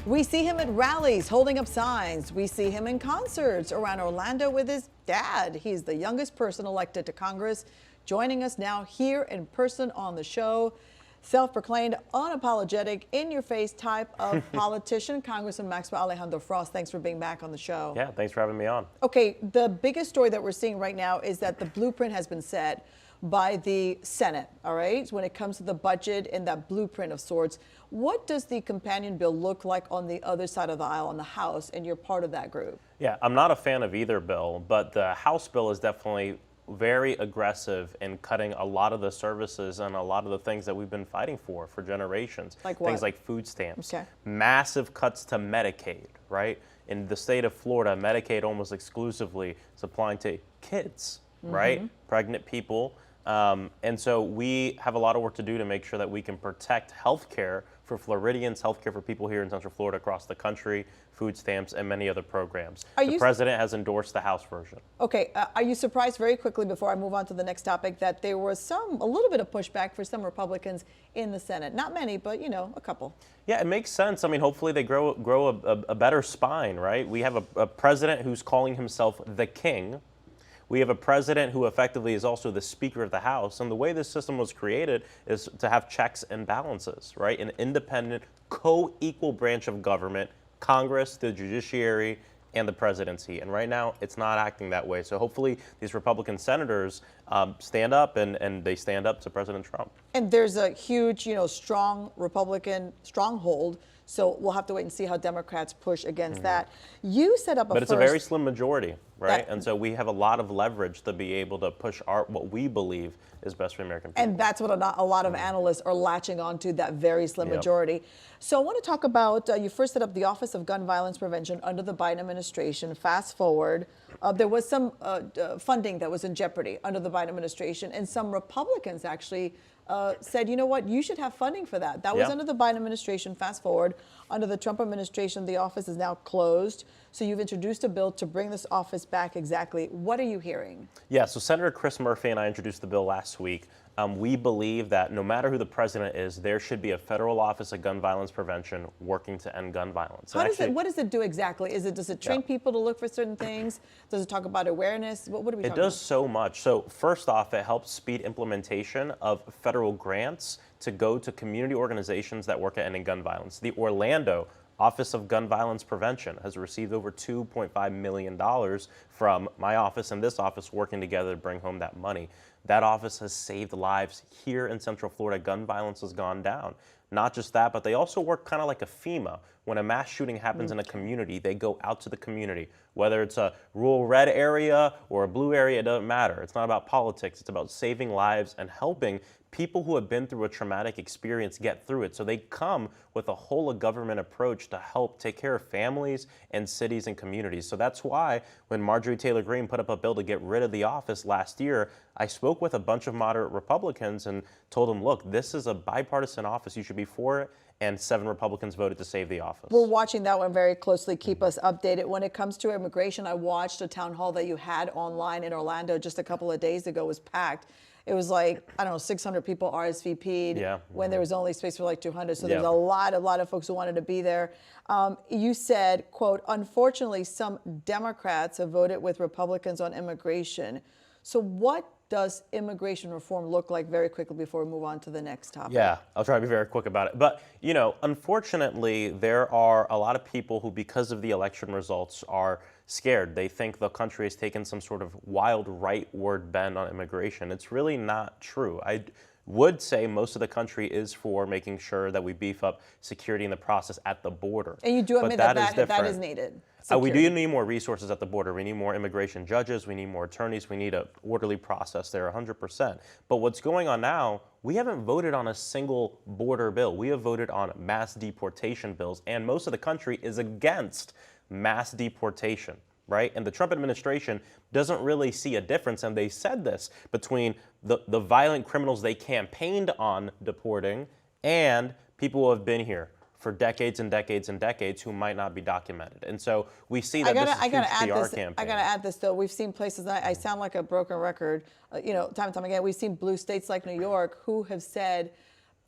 We see him at rallies holding up signs. We see him in concerts around Orlando with his dad. He's the youngest person elected to Congress. Joining us now here in person on the show, self-proclaimed unapologetic, in-your-face type of politician, Congressman Maxwell Alejandro Frost. Thanks for being back on the show. Yeah, thanks for having me on. Okay, the biggest story that we're seeing right now is that the blueprint has been set by the Senate, all right, when it comes to the budget and that blueprint of sorts. What does the companion bill look like on the other side of the aisle, on the House, and you're part of that group? Yeah, I'm not a fan of either bill, but the House bill is definitely very aggressive in cutting a lot of the services and a lot of the things that we've been fighting for generations. Like what? Things like food stamps, Okay. Massive cuts to Medicaid, right? In the state of Florida, Medicaid almost exclusively is applying to kids, right? Pregnant people. And so we have a lot of work to do to make sure that we can protect health care for Floridians, health care for people here in Central Florida, across the country, food stamps, and many other programs. The president has endorsed the House version. Okay, are you surprised, very quickly before I move on to the next topic, that there was a little bit of pushback for some Republicans in the Senate? Not many, but, you know, a couple. Yeah, it makes sense. I mean, hopefully they grow a better spine, right? We have a president who's calling himself the king. We have a president who effectively is also the Speaker of the House. And the way this system was created is to have checks and balances, right? An independent, co-equal branch of government, Congress, the judiciary, and the presidency. And right now, it's not acting that way. So hopefully these Republican senators stand up and they stand up to President Trump. And there's a huge, strong Republican stronghold. So we'll have to wait and see how Democrats push against that. You set up But it's a very slim majority, right? And so we have a lot of leverage to be able to push what we believe is best for American people. And that's what a lot of analysts are latching onto, that very slim majority. So I want to talk about, you first set up the Office of Gun Violence Prevention under the Biden administration. Fast forward, there was some funding that was in jeopardy under the Biden administration, and some Republicans actually said, you know what, you should have funding for that. That was under the Biden administration. Fast forward, under the Trump administration, the office is now closed. So you've introduced a bill to bring this office back. Exactly. What are you hearing? Yeah, so Senator Chris Murphy and I introduced the bill last week. We believe that no matter who the president is, there should be a federal office of gun violence prevention working to end gun violence. What does it do exactly? Does it train people to look for certain things? Does it talk about awareness? What are we talking about? It does so much. So first off, it helps speed implementation of federal grants to go to community organizations that work at ending gun violence. The Orlando Office of Gun Violence Prevention has received over $2.5 million from my office and this office working together to bring home that money. That office has saved lives here in Central Florida. Gun violence has gone down. Not just that, but they also work kind of like a FEMA. When a mass shooting happens in a community, they go out to the community. Whether it's a rural red area or a blue area, it doesn't matter. It's not about politics. It's about saving lives and helping people who have been through a traumatic experience get through it. So they come with a whole of government approach to help take care of families and cities and communities. So that's why when Marjorie Taylor Greene put up a bill to get rid of the office last year, I spoke with a bunch of moderate Republicans and told them, look, this is a bipartisan office. You should be for it. And 7 Republicans voted to save the office. We're watching that one very closely. Keep us updated. When it comes to immigration, I watched a town hall that you had online in Orlando just a couple of days ago. It was packed. It was like, I don't know, 600 people RSVP'd when there was only space for like 200. So there's a lot of folks who wanted to be there. You said, quote, unfortunately, some Democrats have voted with Republicans on immigration. So what does immigration reform look like, very quickly before we move on to the next topic? Yeah, I'll try to be very quick about it. But, unfortunately, there are a lot of people who, because of the election results, are scared. They think the country has taken some sort of wild rightward bend on immigration. It's really not true. I would say most of the country is for making sure that we beef up security in the process at the border. And you do admit that is needed. We do need more resources at the border. We need more immigration judges. We need more attorneys. We need an orderly process there, 100%. But what's going on now, we haven't voted on a single border bill. We have voted on mass deportation bills, and most of the country is against mass deportation, right? And the Trump administration doesn't really see a difference, and they said this, between the violent criminals they campaigned on deporting and people who have been here for decades and decades and decades who might not be documented. And so we see that this is a huge PR campaign. I gotta add this though. We've seen places, I sound like a broken record, time and time again, we've seen blue states like New York who have said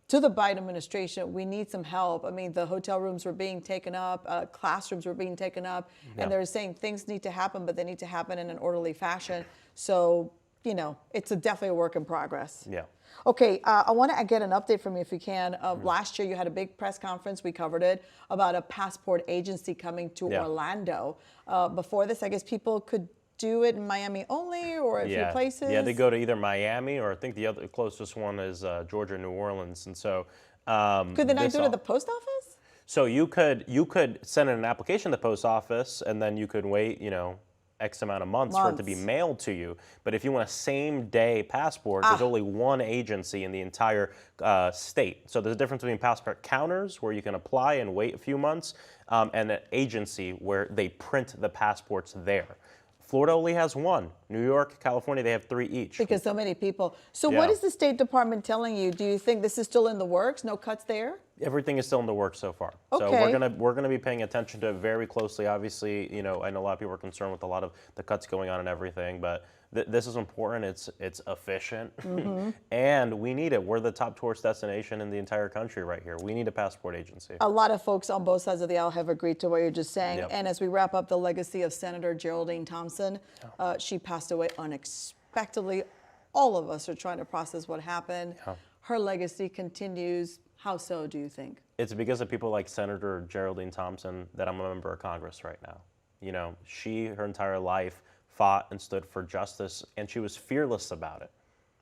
to the Biden administration, we need some help. I mean, the hotel rooms were being taken up, classrooms were being taken up, and they're saying things need to happen, but they need to happen in an orderly fashion. So, you know, it's definitely a work in progress. Yeah. Okay, I want to get an update from you if you can. Last year, you had a big press conference. We covered it about a passport agency coming to Orlando. Before this, I guess people could do it in Miami only or a few places? Yeah, they go to either Miami or I think the other closest one is Georgia, New Orleans. And so could they not do it at the post office? So you could send in an application to the post office and then you could wait, you know, X amount of months for it to be mailed to you. But if you want a same day passport, there's only one agency in the entire state. So there's a difference between passport counters where you can apply and wait a few months and an agency where they print the passports there. Florida only has one. New York, California, they have 3 each. Because so many people. So what is the State Department telling you? Do you think this is still in the works? No cuts there? Everything is still in the works so far. Okay. So we're gonna be paying attention to it very closely. Obviously, you know, I know a lot of people are concerned with a lot of the cuts going on and everything, but this is important. It's efficient, and we need it. We're the top tourist destination in the entire country right here. We need a passport agency. A lot of folks on both sides of the aisle have agreed to what you're just saying. And as we wrap up the legacy of Senator Geraldine Thompson, she passed away unexpectedly. All of us are trying to process what happened. Her legacy continues. How so, do you think? It's because of people like Senator Geraldine Thompson that I'm a member of Congress right now. You know, her entire life fought and stood for justice, and she was fearless about it,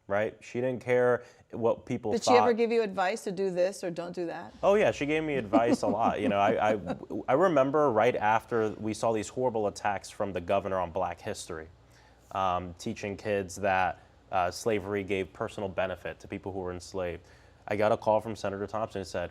right? She didn't care what people thought. Did she ever give you advice to do this or don't do that? Oh yeah, she gave me advice a lot. You know, I remember right after we saw these horrible attacks from the governor on Black history, teaching kids that slavery gave personal benefit to people who were enslaved. I got a call from Senator Thompson and said,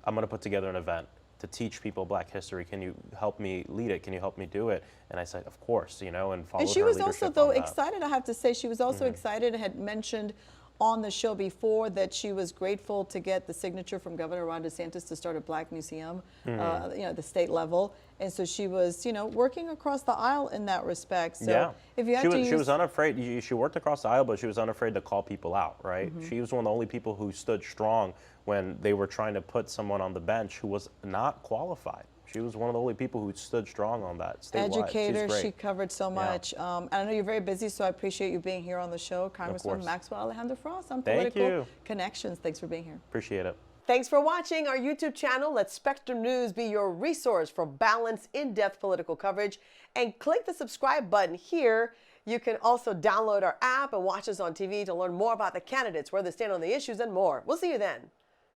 I'm going to put together an event to teach people Black history. Can you help me lead it? Can you help me do it? And I said, of course, you know, and followed her leadership. And she was also, though, excited, I have to say, she was also excited and had mentioned on the show before that she was grateful to get the signature from Governor Ron DeSantis to start a Black museum, you know, at the state level. And so she was, you know, working across the aisle in that respect. So if you had she was unafraid. She worked across the aisle, but she was unafraid to call people out, right? She was one of the only people who stood strong when they were trying to put someone on the bench who was not qualified. She was one of the only people who stood strong on that statewide. Educator, she covered so much. And I know you're very busy, so I appreciate you being here on the show. Congressman Maxwell Alejandro Frost on Political Connections. Thanks for being here. Appreciate it. Thanks for watching our YouTube channel. Let Spectrum News be your resource for balanced, in-depth political coverage. And click the subscribe button here. You can also download our app and watch us on TV to learn more about the candidates, where they stand on the issues, and more. We'll see you then.